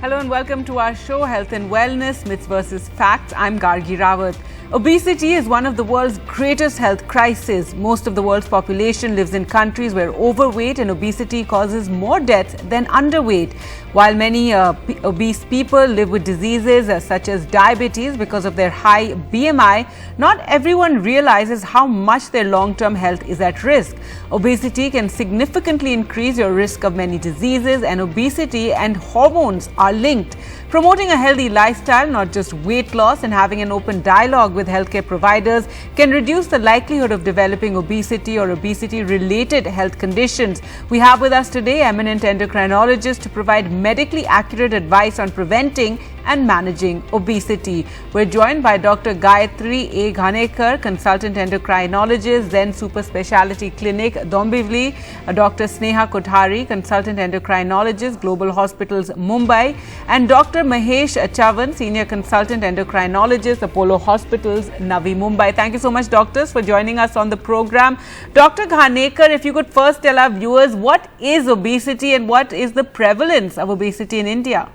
Hello and welcome to our show, Health and Wellness, Myths versus Facts. I'm Gargi Rawat. Obesity is one of the world's greatest health crises. Most of the world's population lives in countries where overweight and obesity causes more deaths than underweight. While many obese people live with diseases such as diabetes because of their high BMI, not everyone realizes how much their long-term health is at risk. Obesity can significantly increase your risk of many diseases, and obesity and hormones are linked. Promoting a healthy lifestyle, not just weight loss, and having an open dialogue with healthcare providers can reduce the likelihood of developing obesity or obesity-related health conditions. We have with us today eminent endocrinologists to provide medically accurate advice on preventing and managing obesity. We're joined by Dr. Gayatri A. Ghanekar, consultant endocrinologist, Zen Super Speciality Clinic, Dombivli, Dr. Sneha Kothari, consultant endocrinologist, Global Hospitals, Mumbai, and Dr. Mahesh Chavan, senior consultant endocrinologist, Apollo Hospitals, Navi Mumbai. Thank you so much, doctors, for joining us on the program. Dr. Ghanekar, if you could first tell our viewers, what is obesity and what is the prevalence of obesity in India?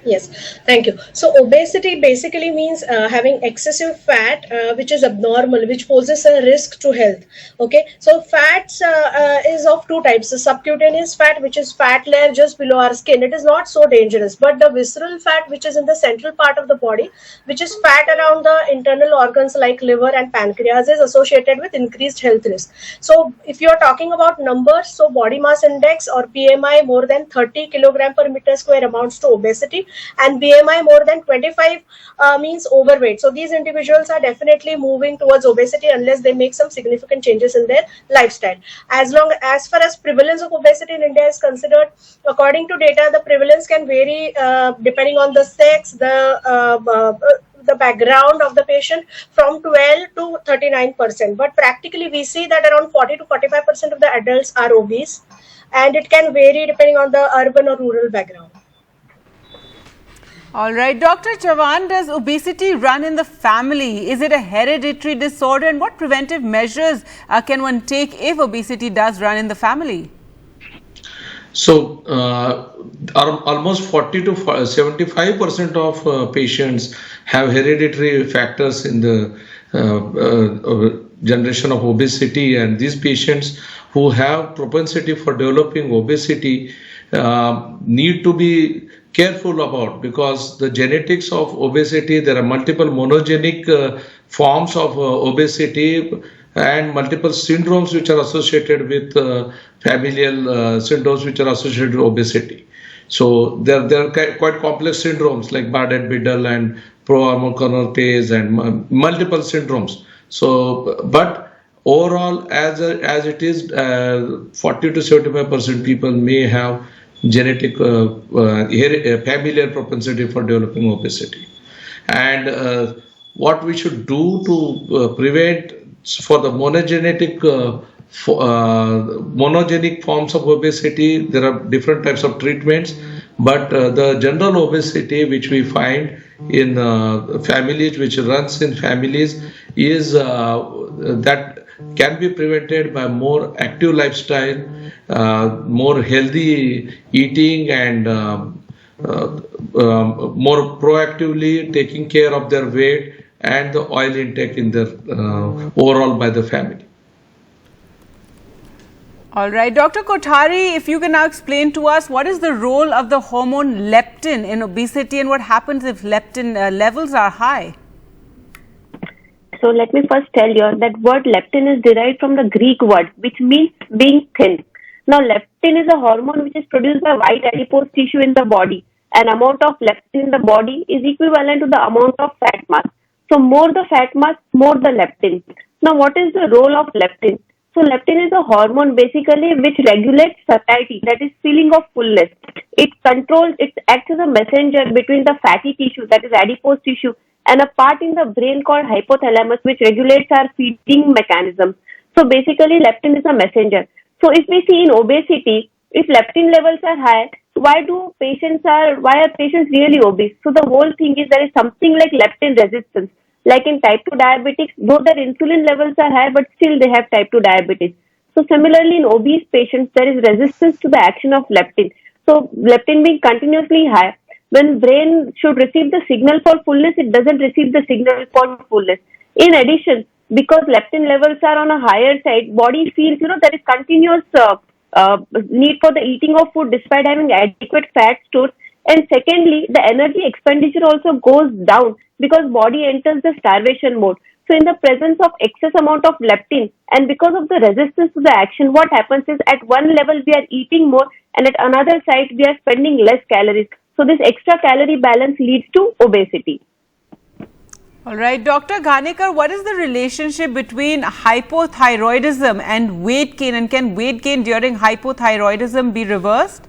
Yes, thank you. So obesity basically means having excessive fat, which is abnormal, which poses a risk to health. Okay, so fats is of two types: the subcutaneous fat, which is fat layer just below our skin. It is not so dangerous, but the visceral fat, which is in the central part of the body, which is fat around the internal organs like liver and pancreas, is associated with increased health risk. So if you are talking about numbers, so body mass index or BMI more than 30 kilogram per meter square amounts to obesity, and BMI more than 25 means overweight. So these individuals are definitely moving towards obesity unless they make some significant changes in their lifestyle. As far as prevalence of obesity in India is considered, according to data, the prevalence can vary depending on the sex, the background of the patient, from 12 to 39%. But practically we see that around 40 to 45% of the adults are obese, and it can vary depending on the urban or rural background. All right, Dr. Chavan, does obesity run in the family? Is it a hereditary disorder? And what preventive measures can one take if obesity does run in the family? So, almost 40 to 75% of patients have hereditary factors in the generation of obesity, and these patients who have propensity for developing obesity need to be careful about, because the genetics of obesity, there are multiple monogenic forms of obesity and multiple syndromes which are associated with familial syndromes which are associated with obesity. So there are quite complex syndromes like Bardet-Biedl and Pro-Armour-Connortase and multiple syndromes. So, but overall, as it is, 40 to 75% people may have genetic familial propensity for developing obesity. And what we should do to prevent for the monogenic forms of obesity, there are different types of treatments, but the general obesity which we find in families, which runs in families, is that can be prevented by more active lifestyle, more healthy eating, and more proactively taking care of their weight and the oil intake in their overall by the family. All right, Dr. Kothari, if you can now explain to us what is the role of the hormone leptin in obesity and what happens if leptin levels are high? So let me first tell you that word leptin is derived from the Greek word, which means being thin. Now, leptin is a hormone which is produced by white adipose tissue in the body. An amount of leptin in the body is equivalent to the amount of fat mass. So more the fat mass, more the leptin. Now, what is the role of leptin? So leptin is a hormone basically which regulates satiety, that is feeling of fullness. It acts as a messenger between the fatty tissue, that is adipose tissue, and a part in the brain called hypothalamus, which regulates our feeding mechanism. So basically leptin is a messenger. So if we see in obesity, if leptin levels are high, why are patients really obese? So the whole thing is there is something like leptin resistance. Like in type 2 diabetics, though their insulin levels are high, but still they have type 2 diabetes. So similarly in obese patients, there is resistance to the action of leptin. So leptin being continuously high, when brain should receive the signal for fullness, it doesn't receive the signal for fullness. In addition, because leptin levels are on a higher side, body feels, there is continuous need for the eating of food despite having adequate fat stores. And secondly, the energy expenditure also goes down because body enters the starvation mode. So in the presence of excess amount of leptin and because of the resistance to the action, what happens is at one level we are eating more and at another side we are spending less calories. So this extra calorie balance leads to obesity. All right, Dr. Ghanekar, what is the relationship between hypothyroidism and weight gain, and can weight gain during hypothyroidism be reversed?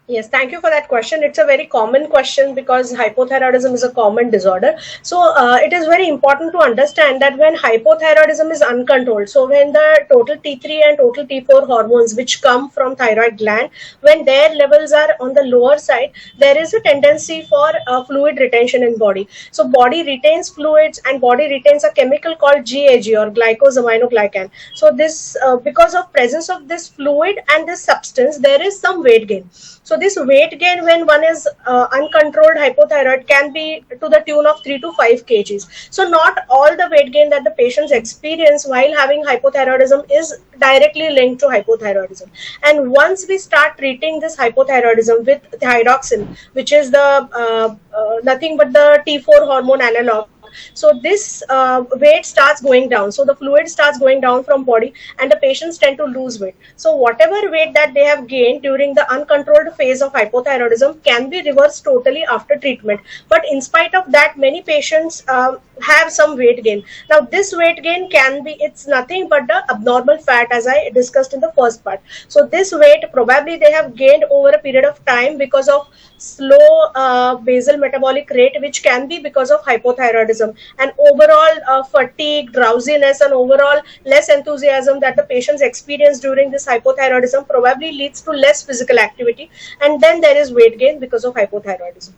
Yes, thank you for that question. It's a very common question because hypothyroidism is a common disorder. So it is very important to understand that when hypothyroidism is uncontrolled, so when the total T3 and total T4 hormones which come from thyroid gland, when their levels are on the lower side, there is a tendency for fluid retention in body. So body retains fluids and body retains a chemical called GAG or glycosaminoglycan. So this because of presence of this fluid and this substance, there is some weight gain. So this weight gain when one is uncontrolled hypothyroid can be to the tune of 3 to 5 kgs. So not all the weight gain that the patients experience while having hypothyroidism is directly linked to hypothyroidism. And once we start treating this hypothyroidism with thyroxine, which is the nothing but the T4 hormone analog, so this weight starts going down. So the fluid starts going down from body and the patients tend to lose weight. So whatever weight that they have gained during the uncontrolled phase of hypothyroidism can be reversed totally after treatment. But in spite of that, many patients have some weight gain. Now this weight gain can be, it's nothing but the abnormal fat as I discussed in the first part. So this weight probably they have gained over a period of time because of slow basal metabolic rate, which can be because of hypothyroidism, and overall fatigue, drowsiness and overall less enthusiasm that the patients experience during this hypothyroidism probably leads to less physical activity, and then there is weight gain because of hypothyroidism.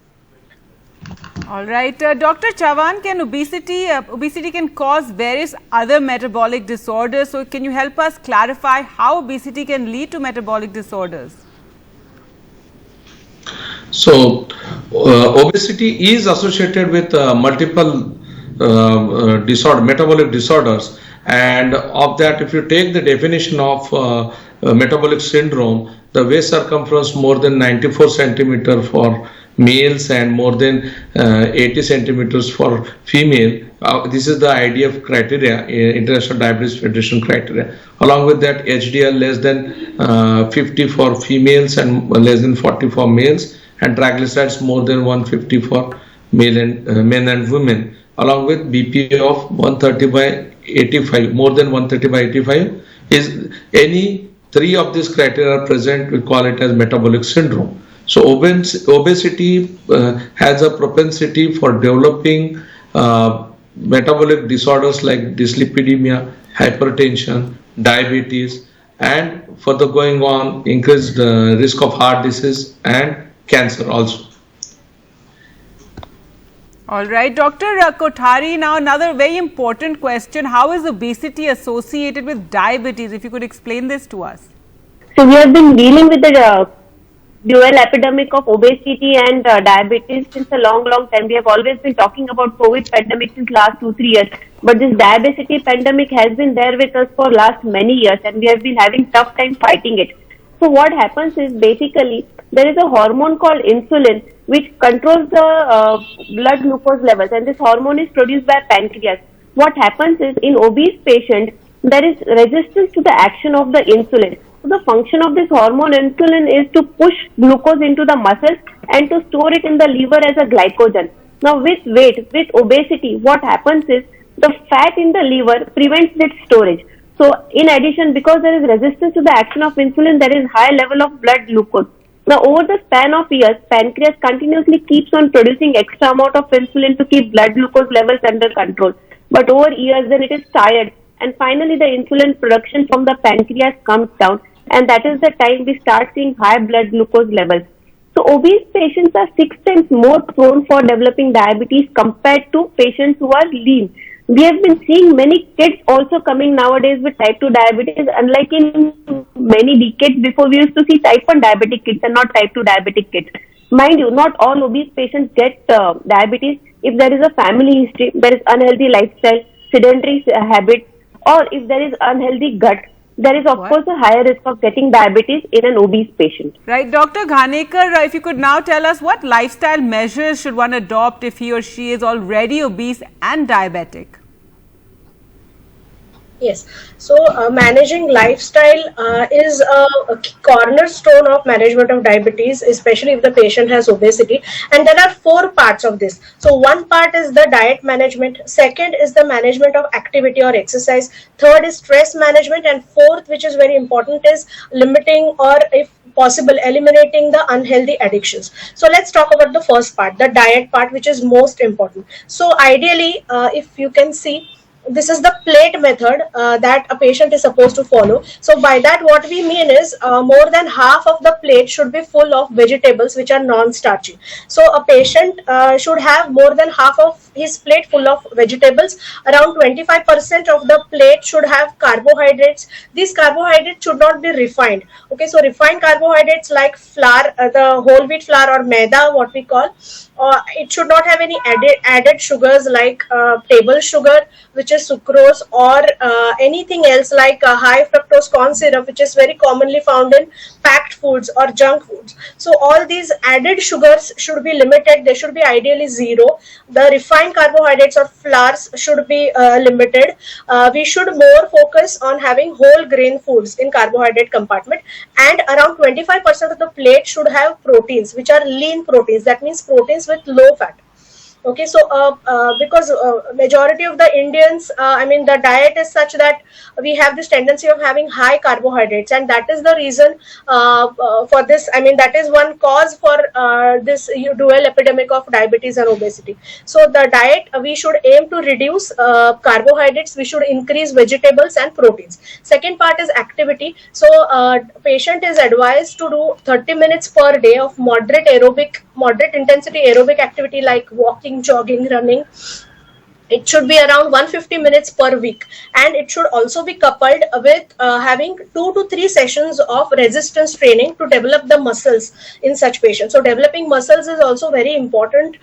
All right, Dr. Chavan, can obesity can cause various other metabolic disorders. So can you help us clarify how obesity can lead to metabolic disorders? So, obesity is associated with multiple metabolic disorders, and of that, if you take the definition of metabolic syndrome, the waist circumference more than 94 centimeter for males and more than 80 centimeters for female. This is the IDF criteria, International Diabetes Federation criteria. Along with that, HDL less than 50 for females and less than 40 for males, and triglycerides more than 150 for men and women. Along with BP of 130 by 85, more than 130 by 85 is any three of these criteria are present, we call it as metabolic syndrome. So obesity has a propensity for developing metabolic disorders like dyslipidemia, hypertension, diabetes, and further going on, increased risk of heart disease and cancer also. All right, Dr. Kothari, now another very important question. How is obesity associated with diabetes? If you could explain this to us. So we have been dealing with the dual epidemic of obesity and diabetes since a long time. We have always been talking about COVID pandemic since last 2-3 years. But this diabetes pandemic has been there with us for last many years and we have been having tough time fighting it. So what happens is basically there is a hormone called insulin which controls the blood glucose levels, and this hormone is produced by pancreas. What happens is in obese patients there is resistance to the action of the insulin. So the function of this hormone insulin is to push glucose into the muscles and to store it in the liver as a glycogen. Now with weight, with obesity, what happens is the fat in the liver prevents its storage. So in addition, because there is resistance to the action of insulin, there is high level of blood glucose. Now over the span of years, pancreas continuously keeps on producing extra amount of insulin to keep blood glucose levels under control. But over years, then it is tired, and finally the insulin production from the pancreas comes down, and that is the time we start seeing high blood glucose levels. So obese patients are 6 times more prone for developing diabetes compared to patients who are lean. We have been seeing many kids also coming nowadays with type 2 diabetes, unlike in many decades before we used to see type 1 diabetic kids and not type 2 diabetic kids. Mind you, not all obese patients get diabetes. If there is a family history, there is unhealthy lifestyle, sedentary habits, or if there is unhealthy gut, there is of course a higher risk of getting diabetes in an obese patient. Right. Dr. Ghanekar, if you could now tell us what lifestyle measures should one adopt if he or she is already obese and diabetic? Yes. So managing lifestyle is a cornerstone of management of diabetes, especially if the patient has obesity. And there are 4 parts of this. So one part is the diet management. Second is the management of activity or exercise. Third is stress management. And fourth, which is very important, is limiting or if possible eliminating the unhealthy addictions. So let's talk about the first part, the diet part, which is most important. So ideally, if you can see, this is the plate method that a patient is supposed to follow. So by that what we mean is more than half of the plate should be full of vegetables which are non-starchy. So a patient should have more than half of his plate full of vegetables. Around 25% of the plate should have carbohydrates. These carbohydrates should not be refined. Okay, so refined carbohydrates like flour, the whole wheat flour or maida, what we call, it should not have any added sugars like table sugar, which is sucrose, or anything else like high fructose corn syrup, which is very commonly found in packed foods or junk foods. So all these added sugars should be limited. They should be ideally zero. The refined carbohydrates or flours should be limited. We should more focus on having whole grain foods in carbohydrate compartment, and around 25% of the plate should have proteins, which are lean proteins. That means proteins with low fat. Okay, so because majority of the Indians, the diet is such that we have this tendency of having high carbohydrates, and that is the reason for this. That is one cause for this dual epidemic of diabetes and obesity. So the diet, we should aim to reduce carbohydrates. We should increase vegetables and proteins. Second part is activity. So patient is advised to do 30 minutes per day of moderate intensity aerobic activity like walking, jogging, running. It should be around 150 minutes per week, and it should also be coupled with having 2 to 3 sessions of resistance training to develop the muscles in such patients. So developing muscles is also very important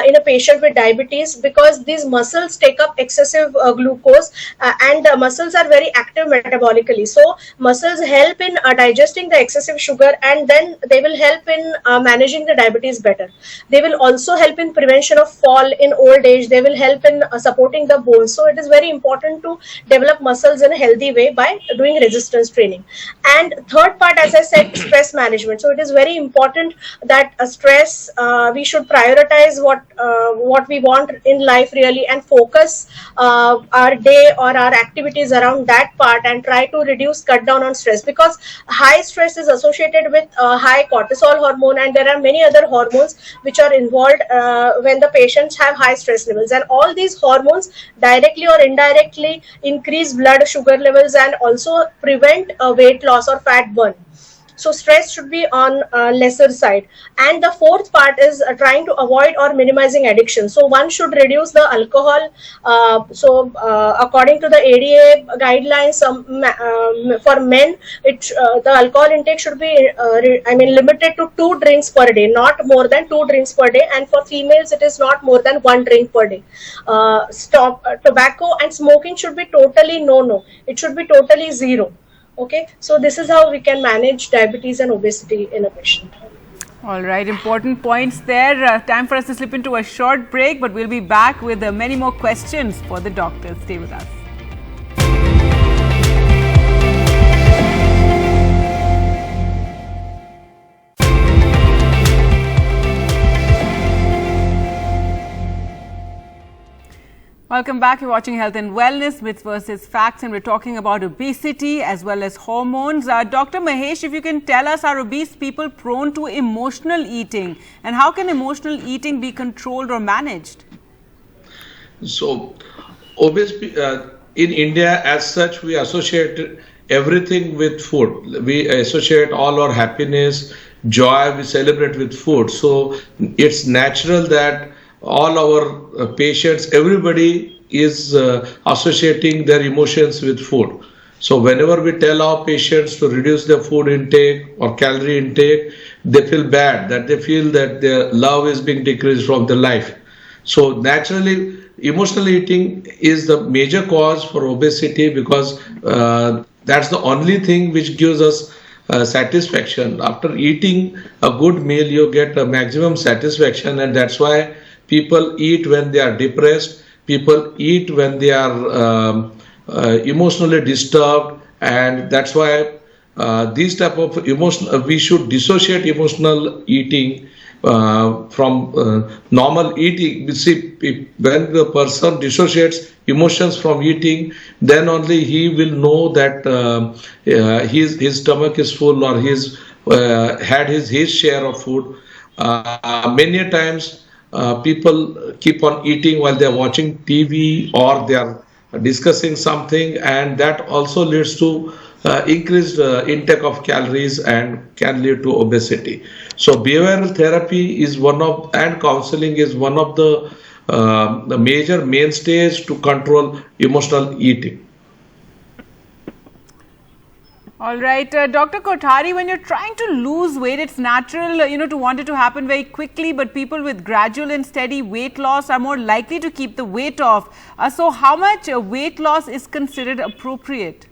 in a patient with diabetes, because these muscles take up excessive glucose and the muscles are very active metabolically. So muscles help in digesting the excessive sugar, and then they will help in managing the diabetes better. They will also help in prevention of fall in old age. They will help in supporting the bones. So it is very important to develop muscles in a healthy way by doing resistance training. And third part, as I said, stress management. So it is very important that stress, we should prioritize what we want in life really, and focus our day or our activities around that part, and try to cut down on stress, because high stress is associated with high cortisol hormone, and there are many other hormones which are involved when the patients have high stress levels, and all these hormones directly or indirectly increase blood sugar levels and also prevent weight loss or fat burn. So stress should be on lesser side. And the fourth part is trying to avoid or minimizing addiction. So one should reduce the alcohol. According to the ADA guidelines, for men, the alcohol intake should be limited to 2 drinks per day, not more than 2 drinks per day. And for females, it is not more than 1 drink per day. Tobacco and smoking should be totally no. It should be totally zero. Okay, so this is how we can manage diabetes and obesity in a patient. All right, important points there. Time for us to slip into a short break, but we'll be back with many more questions for the doctors. Stay with us. Welcome back. You're watching Health and Wellness, Myths versus Facts, and we're talking about obesity as well as hormones. Dr. Mahesh, if you can tell us, are obese people prone to emotional eating, and how can emotional eating be controlled or managed? So, in India, as such, we associate everything with food. We associate all our happiness, joy, we celebrate with food. So, it's natural that all our patients, everybody is associating their emotions with food. So whenever we tell our patients to reduce their food intake or calorie intake, they feel bad, that they feel that their love is being decreased from their life. So naturally, emotional eating is the major cause for obesity, because that's the only thing which gives us satisfaction. After eating a good meal, you get a maximum satisfaction, and that's why people eat when they are depressed. People eat when they are emotionally disturbed, and that's why these type of emotional, we should dissociate emotional eating from normal eating. You see, when the person dissociates emotions from eating, then only he will know that his stomach is full, or he's had his share of food. Many times people keep on eating while they're watching TV or they are discussing something, and that also leads to increased intake of calories and can lead to obesity. So behavioral therapy is one of, and counseling is one of the major mainstays to control emotional eating. All right, Dr. Kothari, when you're trying to lose weight, it's natural, to want it to happen very quickly, but people with gradual and steady weight loss are more likely to keep the weight off. So how much weight loss is considered appropriate?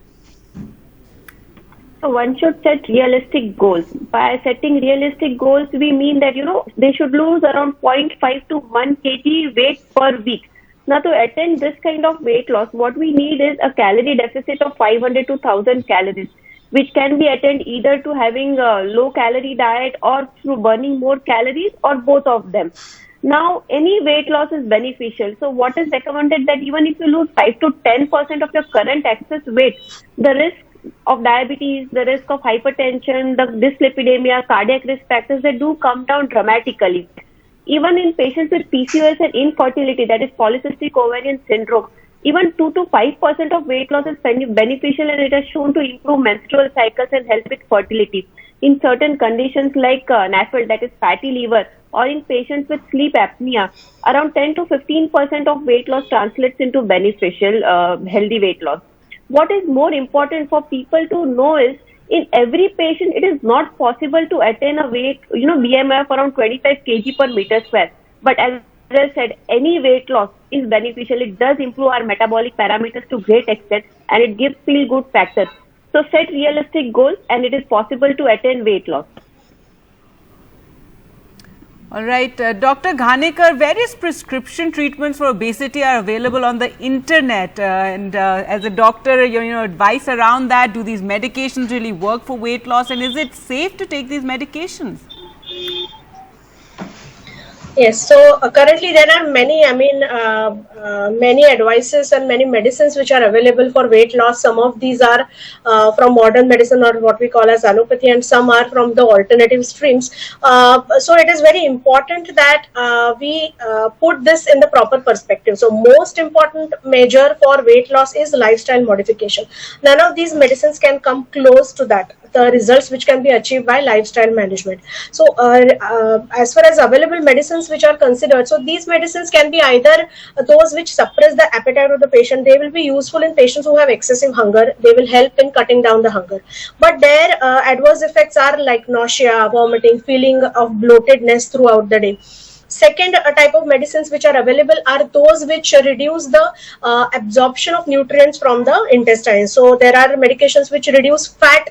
So one should set realistic goals. By setting realistic goals, we mean that, they should lose around 0.5 to 1 kg weight per week. Now, to attain this kind of weight loss, what we need is a calorie deficit of 500 to 1000 calories, which can be attained either to having a low calorie diet or through burning more calories, or both of them. Now, any weight loss is beneficial. So what is recommended that even if you lose 5 to 10% of your current excess weight, the risk of diabetes, the risk of hypertension, the dyslipidemia, cardiac risk factors, they do come down dramatically. Even in patients with PCOS and infertility, that is polycystic ovarian syndrome, even 2 to 5% of weight loss is beneficial, and it has shown to improve menstrual cycles and help with fertility. In certain conditions like NAFLD, that is fatty liver, or in patients with sleep apnea, around 10 to 15% of weight loss translates into beneficial, healthy weight loss. What is more important for people to know is, in every patient, it is not possible to attain a weight, BMI of around 25 kg per meter square. But as I said, any weight loss is beneficial. It does improve our metabolic parameters to great extent, and it gives feel-good factors. So set realistic goals, and it is possible to attain weight loss. All right, Dr. Ghanekar, various prescription treatments for obesity are available on the internet, and as a doctor, advice around that. Do these medications really work for weight loss, and is it safe to take these medications? Yes, so currently there are many, many advices and many medicines which are available for weight loss. Some of these are from modern medicine, or what we call as allopathy, and some are from the alternative streams. So it is very important that we put this in the proper perspective. So most important measure for weight loss is lifestyle modification. None of these medicines can come close to that, the results which can be achieved by lifestyle management. So as far as available medicines which are considered, so these medicines can be either those which suppress the appetite of the patient. They will be useful in patients who have excessive hunger. They will help in cutting down the hunger, but their adverse effects are like nausea, vomiting, feeling of bloatedness throughout the day. Second type of medicines which are available are those which reduce the absorption of nutrients from the intestine. So there are medications which reduce fat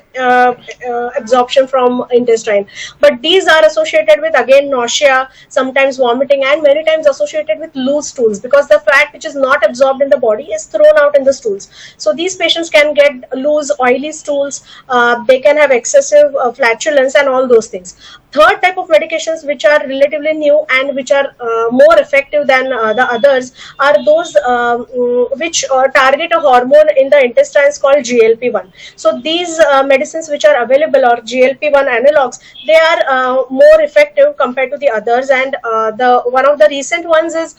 absorption from intestine, but these are associated with, again, nausea, sometimes vomiting, and many times associated with loose stools, because the fat which is not absorbed in the body is thrown out in the stools. So these patients can get loose, oily stools. They can have excessive flatulence and all those things. Third type of medications which are relatively new and which are more effective than the others are those which target a hormone in the intestines called GLP-1. So these medicines which are available, or GLP-1 analogs, they are more effective compared to the others, and one of the recent ones is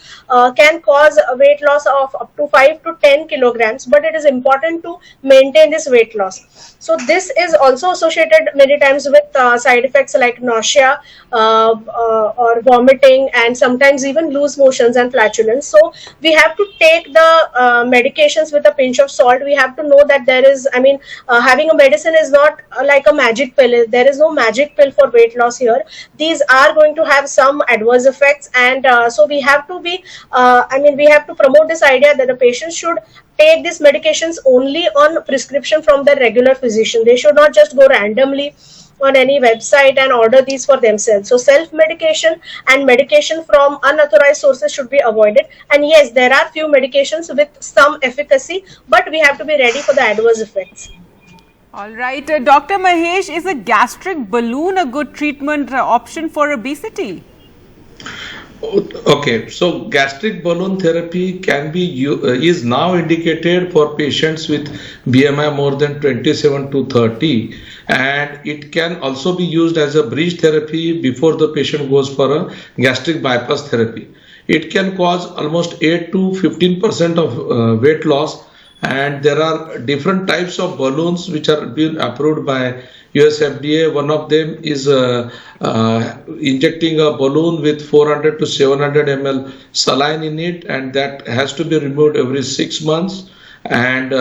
can cause a weight loss of up to 5 to 10 kilograms, but it is important to maintain this weight loss. So this is also associated many times with side effects like nausea, nausea or vomiting, and sometimes even loose motions and flatulence. So we have to take the medications with a pinch of salt. We have to know that there is, having a medicine is not like a magic pill. There is no magic pill for weight loss here. These are going to have some adverse effects, and so we have to be, we have to promote this idea that the patient should take these medications only on prescription from their regular physician. They should not just go randomly on any website and order these for themselves. So self-medication and medication from unauthorized sources should be avoided. And yes, there are few medications with some efficacy, but we have to be ready for the adverse effects. All right. Dr. Mahesh, is a gastric balloon a good treatment option for obesity? Okay, so gastric balloon therapy can be is now indicated for patients with BMI more than 27 to 30, and it can also be used as a bridge therapy before the patient goes for a gastric bypass therapy. It can cause almost 8 to 15% of weight loss, and there are different types of balloons which are being approved by US FDA. One of them is injecting a balloon with 400 to 700 ml saline in it, and that has to be removed every 6 months. And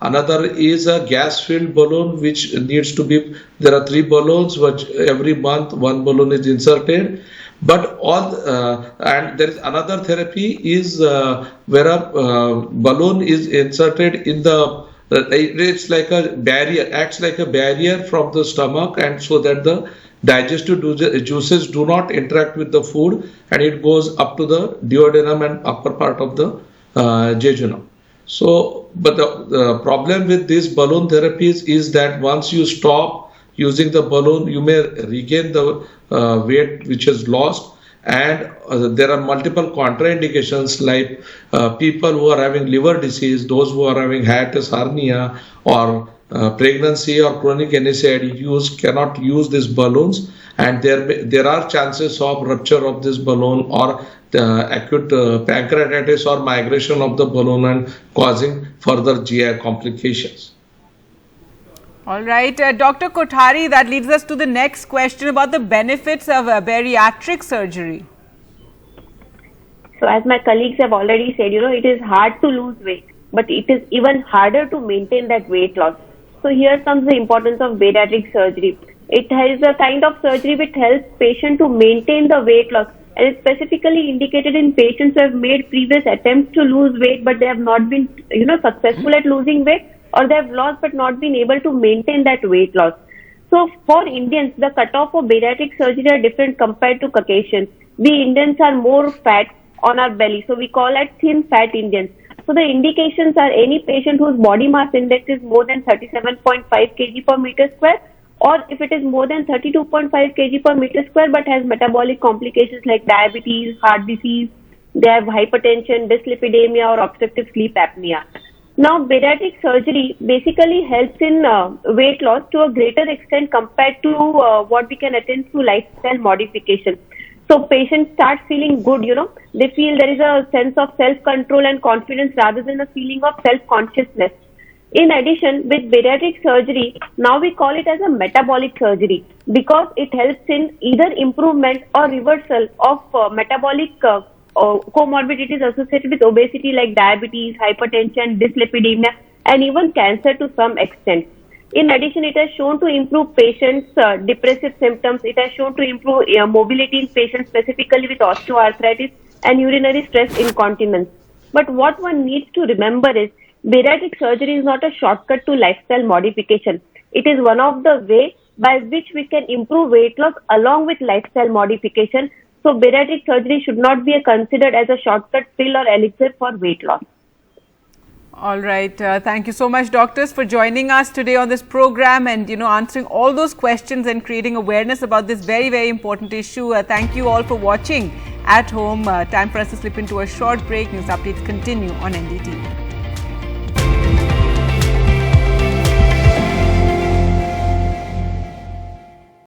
another is a gas-filled balloon, which needs to be, there are 3 balloons, which every month one balloon is inserted. But and there is another therapy is where a balloon is inserted in the, it's like a barrier, acts like a barrier from the stomach, and so that the digestive juices do not interact with the food, and it goes up to the duodenum and upper part of the jejunum. So, but the problem with these balloon therapies is that once you stop using the balloon, you may regain the weight which is lost. And there are multiple contraindications, like people who are having liver disease, those who are having hiatus hernia, or pregnancy or chronic NSAID use cannot use these balloons, and there are chances of rupture of this balloon or acute pancreatitis or migration of the balloon and causing further GI complications. All right, Dr. Kothari, that leads us to the next question about the benefits of bariatric surgery. So as my colleagues have already said, it is hard to lose weight, but it is even harder to maintain that weight loss. So here comes the importance of bariatric surgery. It is a kind of surgery which helps patient to maintain the weight loss, and it's specifically indicated in patients who have made previous attempts to lose weight, but they have not been, successful at losing weight, or they have lost but not been able to maintain that weight loss. So for Indians, the cutoff for bariatric surgery are different compared to Caucasians. We Indians are more fat on our belly, so we call it thin fat Indians. So the indications are any patient whose body mass index is more than 37.5 kg per meter square, or if it is more than 32.5 kg per meter square but has metabolic complications like diabetes, heart disease, they have hypertension, dyslipidemia, or obstructive sleep apnea. Now, bariatric surgery basically helps in weight loss to a greater extent compared to what we can attain through lifestyle modification. So patients start feeling good, they feel there is a sense of self-control and confidence rather than a feeling of self-consciousness. In addition, with bariatric surgery, now we call it as a metabolic surgery because it helps in either improvement or reversal of metabolic comorbidities associated with obesity like diabetes, hypertension, dyslipidemia, and even cancer to some extent. In addition, it has shown to improve patients' depressive symptoms. It has shown to improve mobility in patients specifically with osteoarthritis and urinary stress incontinence. But what one needs to remember is bariatric surgery is not a shortcut to lifestyle modification. It is one of the ways by which we can improve weight loss along with lifestyle modification. So bariatric surgery should not be considered as a shortcut pill or elixir for weight loss. All right. Thank you so much, doctors, for joining us today on this program and, answering all those questions and creating awareness about this very, very important issue. Thank you all for watching at home. Time for us to slip into a short break. News updates continue on NDTV.